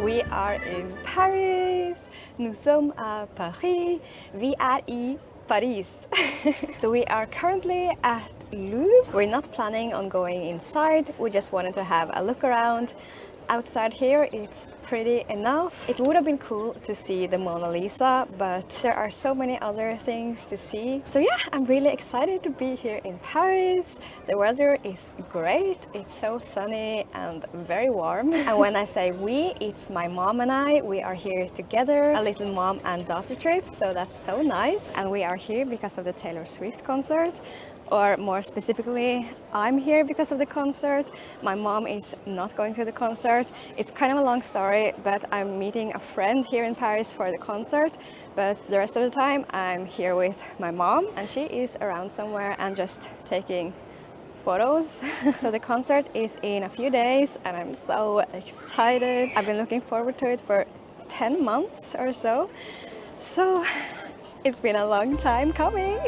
We are in Paris. Nous sommes à Paris. We are in Paris. So we are currently at Louvre. We're not planning on going inside. We just wanted to have a look around. Outside here it's pretty enough. It would have been cool to see the Mona Lisa, but there are so many other things to see. So yeah, I'm really excited to be here in Paris. The weather is great. It's so sunny and very warm. And when I say we, it's my mom and I. We are here together, a little mom and daughter trip, so that's so nice. And we are here because of the Taylor Swift concert. Or more specifically, I'm here because of the concert. My mom is not going to the concert. It's kind of a long story, but I'm meeting a friend here in Paris for the concert. But the rest of the time, I'm here with my mom, and she is around somewhere and just taking photos. So the concert is in a few days, and I'm so excited. I've been looking forward to it for 10 months or so. So it's been a long time coming.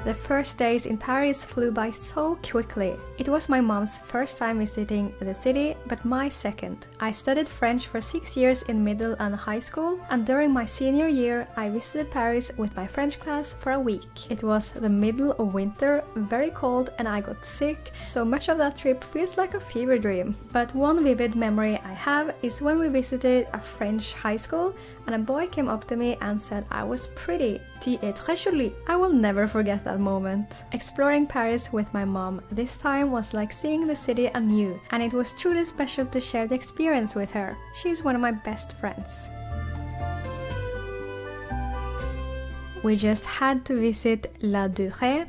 The first days in Paris flew by so quickly. It was my mom's first time visiting the city, but my second. I studied French for 6 years in middle and high school, and during my senior year I visited Paris with my French class for a week. It was the middle of winter, very cold, and I got sick, so much of that trip feels like a fever dream. But one vivid memory I have is when we visited a French high school and a boy came up to me and said I was pretty. Tu es très jolie. I will never forget that moment. Exploring Paris with my mom this time was like seeing the city anew, and it was truly special to share the experience with her. She's one of my best friends. We just had to visit La Durée,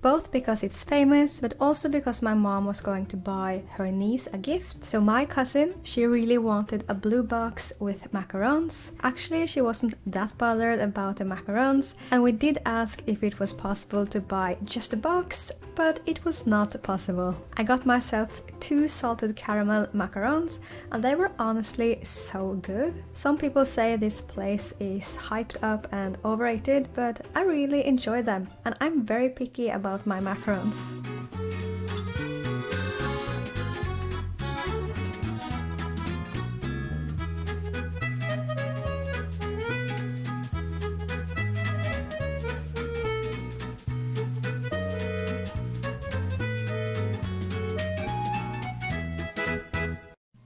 both because it's famous, but also because my mom was going to buy her niece a gift. So my cousin, she really wanted a blue box with macarons. Actually, she wasn't that bothered about the macarons, and we did ask if it was possible to buy just a box, but it was not possible. I got myself 2 salted caramel macarons, and they were honestly so good. Some people say this place is hyped up and overrated, but I really enjoy them, and I'm very picky about my macarons.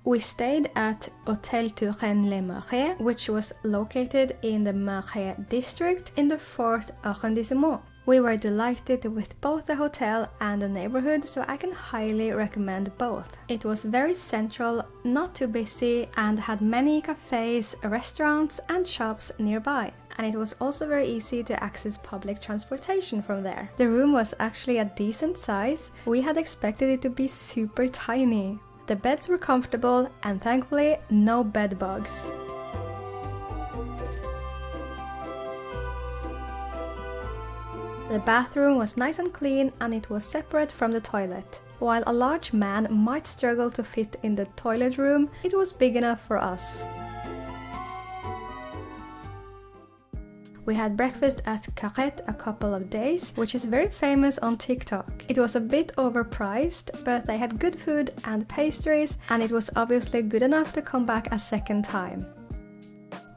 We stayed at Hôtel Turenne-les-Marais, which was located in the Marais district in the 4th arrondissement. We were delighted with both the hotel and the neighborhood, so I can highly recommend both. It was very central, not too busy, and had many cafes, restaurants and shops nearby. And it was also very easy to access public transportation from there. The room was actually a decent size. We had expected it to be super tiny. The beds were comfortable and thankfully no bed bugs. The bathroom was nice and clean, and it was separate from the toilet. While a large man might struggle to fit in the toilet room, it was big enough for us. We had breakfast at Carrette a couple of days, which is very famous on TikTok. It was a bit overpriced, but they had good food and pastries, and it was obviously good enough to come back a second time.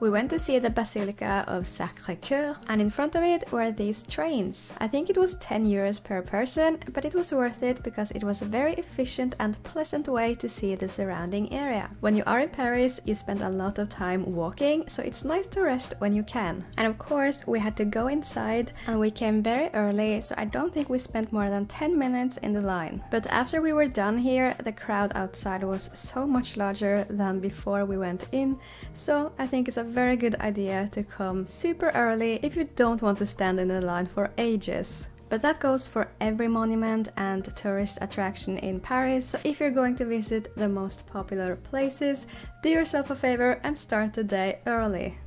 We went to see the Basilica of Sacré-Cœur, and in front of it were these trains. I think it was 10 euros per person, but it was worth it because it was a very efficient and pleasant way to see the surrounding area. When you are in Paris, you spend a lot of time walking, so it's nice to rest when you can. And of course, we had to go inside, and we came very early, so I don't think we spent more than 10 minutes in the line. But after we were done here, the crowd outside was so much larger than before we went in, so I think it's a very good idea to come super early if you don't want to stand in the line for ages. But that goes for every monument and tourist attraction in Paris, so if you're going to visit the most popular places, do yourself a favor and start the day early.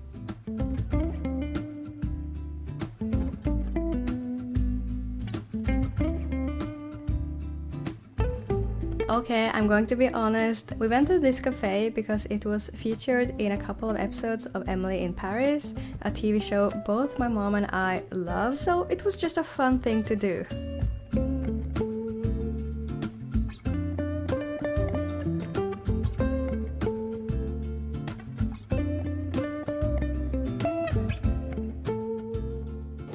Okay, I'm going to be honest. We went to this cafe because it was featured in a couple of episodes of Emily in Paris, a TV show both my mom and I love, so it was just a fun thing to do.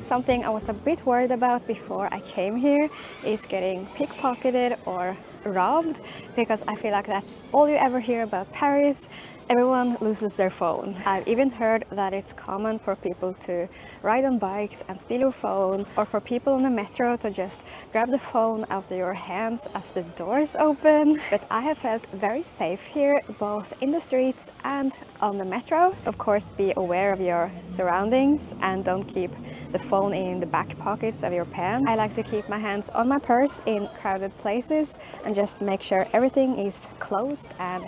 Something I was a bit worried about before I came here is getting pickpocketed or robbed, because I feel like that's all you ever hear about Paris. Everyone loses their phone. I've even heard that it's common for people to ride on bikes and steal your phone, or for people on the metro to just grab the phone out of your hands as the doors open. But I have felt very safe here, both in the streets and on the metro. Of course, be aware of your surroundings and don't keep the phone in the back pockets of your pants. I like to keep my hands on my purse in crowded places and just make sure everything is closed and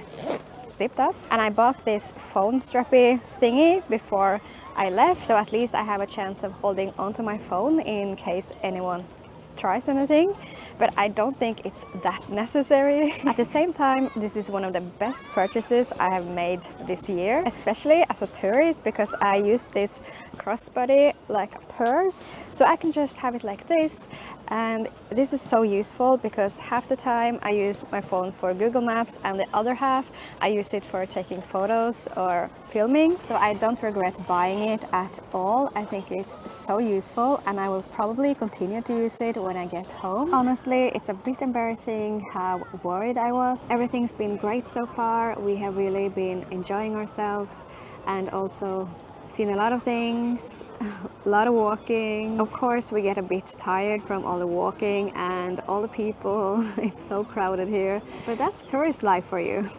zipped up. And I bought this phone strappy thingy before I left, so at least I have a chance of holding onto my phone in case anyone tries anything, but I don't think it's that necessary. At the same time, this is one of the best purchases I have made this year, especially as a tourist, because I use this crossbody like a purse, so I can just have it like this. And this is so useful because half the time I use my phone for Google Maps and the other half I use it for taking photos or filming. So I don't regret buying it at all. I think it's so useful and I will probably continue to use it when I get home. Honestly, it's a bit embarrassing how worried I was. Everything's been great so far. We have really been enjoying ourselves and also seen a lot of things, a lot of walking. Of course, we get a bit tired from all the walking and all the people. It's so crowded here, but that's tourist life for you.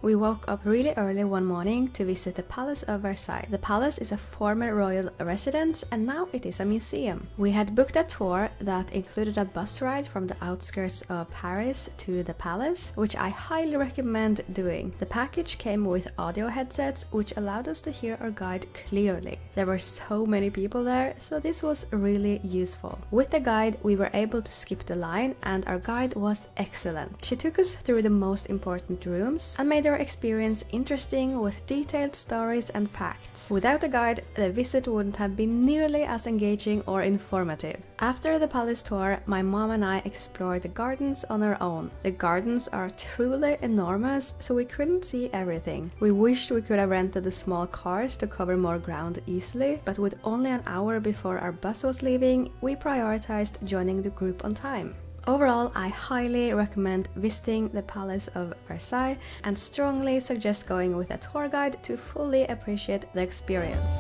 We woke up really early one morning to visit the Palace of Versailles. The palace is a former royal residence and now it is a museum. We had booked a tour that included a bus ride from the outskirts of Paris to the palace, which I highly recommend doing. The package came with audio headsets, which allowed us to hear our guide clearly. There were so many people there, so this was really useful. With the guide, we were able to skip the line and our guide was excellent. She took us through the most important rooms and made our experience interesting with detailed stories and facts. Without a guide, the visit wouldn't have been nearly as engaging or informative. After the palace tour, my mom and I explored the gardens on our own. The gardens are truly enormous, so we couldn't see everything. We wished we could have rented the small cars to cover more ground easily, but with only an hour before our bus was leaving, we prioritized joining the group on time. Overall, I highly recommend visiting the Palace of Versailles and strongly suggest going with a tour guide to fully appreciate the experience.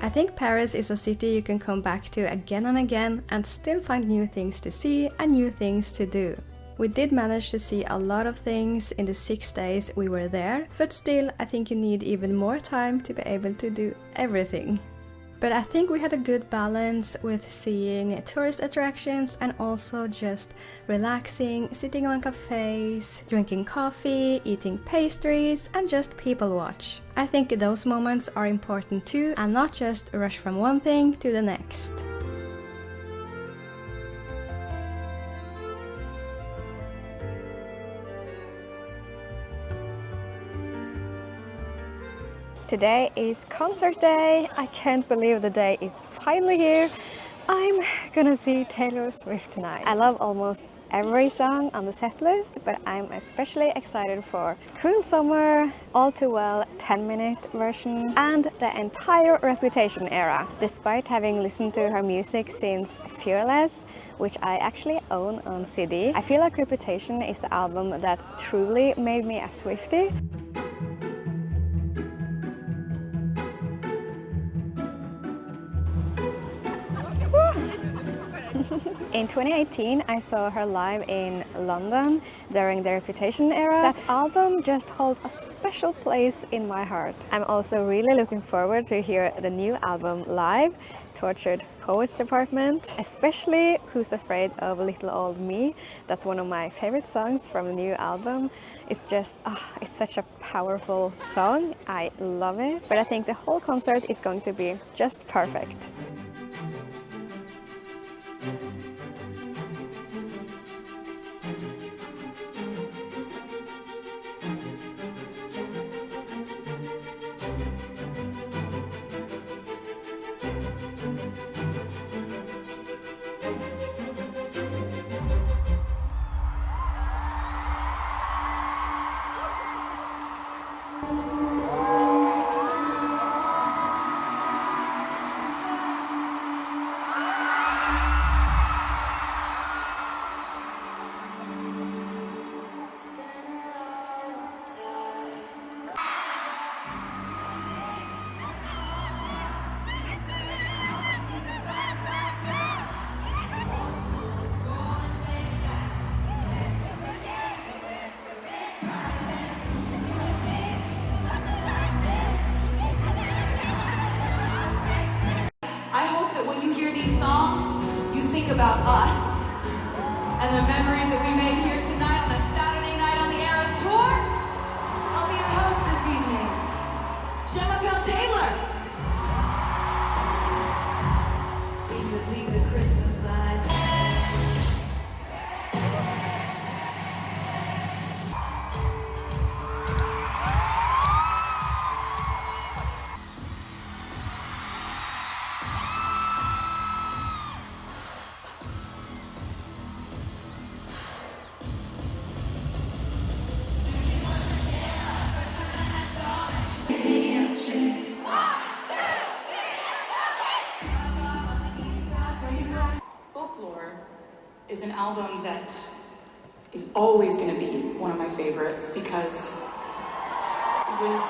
I think Paris is a city you can come back to again and again and still find new things to see and new things to do. We did manage to see a lot of things in the 6 days we were there, but still I think you need even more time to be able to do everything. But I think we had a good balance with seeing tourist attractions and also just relaxing, sitting on cafes, drinking coffee, eating pastries and just people watch. I think those moments are important too and not just rush from one thing to the next. Today is concert day. I can't believe the day is finally here. I'm gonna see Taylor Swift tonight. I love almost every song on the set list, but I'm especially excited for Cruel Summer, All Too Well 10-minute version, and the entire Reputation era. Despite having listened to her music since Fearless, which I actually own on CD, I feel like Reputation is the album that truly made me a Swiftie. In 2018, I saw her live in London during the Reputation era. That album just holds a special place in my heart. I'm also really looking forward to hear the new album live. Tortured Poets department, especially Who's Afraid of Little Old Me. That's one of my favorite songs from the new album. It's just, it's such a powerful song. I love it. But I think the whole concert is going to be just perfect. About us and the memories that we made here tonight on a Saturday night on the Eras Tour. I'll be your host this evening, Gemma Bell Taylor. We could leave the Christmas lights. Is an album that is always going to be one of my favorites because it was...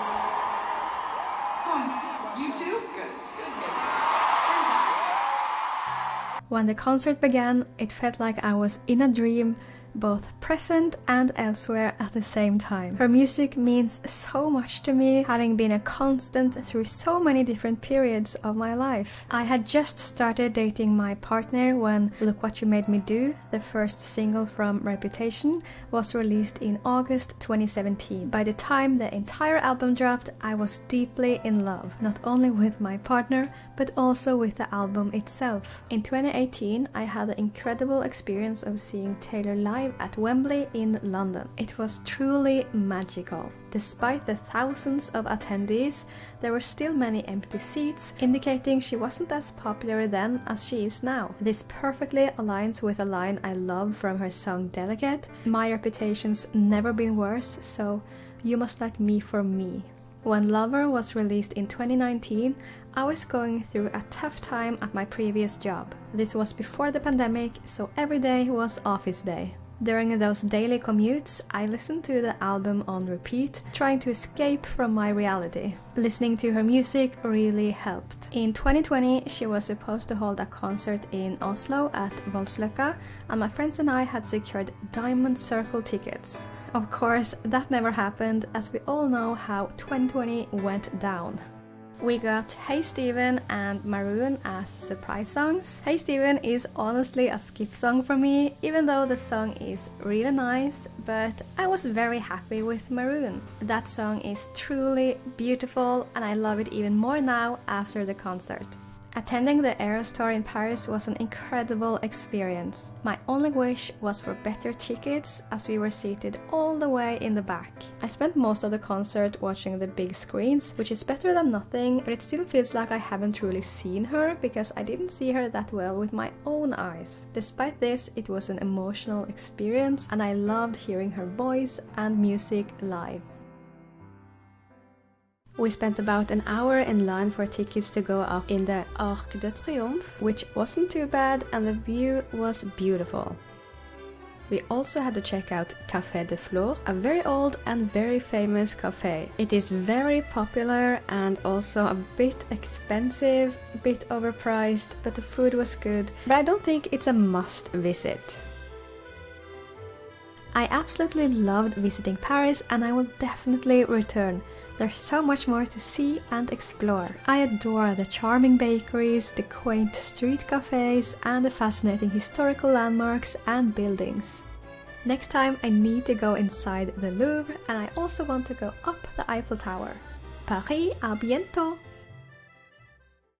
you too? Good. Fantastic. When the concert began, it felt like I was in a dream, both present and elsewhere at the same time. Her music means so much to me, having been a constant through so many different periods of my life. I had just started dating my partner when Look What You Made Me Do, the first single from Reputation, was released in August 2017. By the time the entire album dropped, I was deeply in love, not only with my partner, but also with the album itself. In 2018, I had the incredible experience of seeing Taylor live at Wembley in London. It was truly magical. Despite the thousands of attendees, there were still many empty seats, indicating she wasn't as popular then as she is now. This perfectly aligns with a line I love from her song Delicate: "My reputation's never been worse, so you must like me for me." When Lover was released in 2019, I was going through a tough time at my previous job. This was before the pandemic, so every day was office day. During those daily commutes, I listened to the album on repeat, trying to escape from my reality. Listening to her music really helped. In 2020, she was supposed to hold a concert in Oslo at Voldsløkka, and my friends and I had secured Diamond Circle tickets. Of course, that never happened, as we all know how 2020 went down. We got Hey Stephen and Maroon as surprise songs. Hey Stephen is honestly a skip song for me, even though the song is really nice, but I was very happy with Maroon. That song is truly beautiful and I love it even more now after the concert. Attending the Eras Tour in Paris was an incredible experience. My only wish was for better tickets, as we were seated all the way in the back. I spent most of the concert watching the big screens, which is better than nothing, but it still feels like I haven't truly seen her because I didn't see her that well with my own eyes. Despite this, it was an emotional experience and I loved hearing her voice and music live. We spent about an hour in line for tickets to go up in the Arc de Triomphe, which wasn't too bad and the view was beautiful. We also had to check out Café de Flore, a very old and very famous cafe. It is very popular and also a bit expensive, a bit overpriced, but the food was good, but I don't think it's a must visit. I absolutely loved visiting Paris and I will definitely return. There's so much more to see and explore. I adore the charming bakeries, the quaint street cafes, and the fascinating historical landmarks and buildings. Next time I need to go inside the Louvre, and I also want to go up the Eiffel Tower. Paris, à bientôt!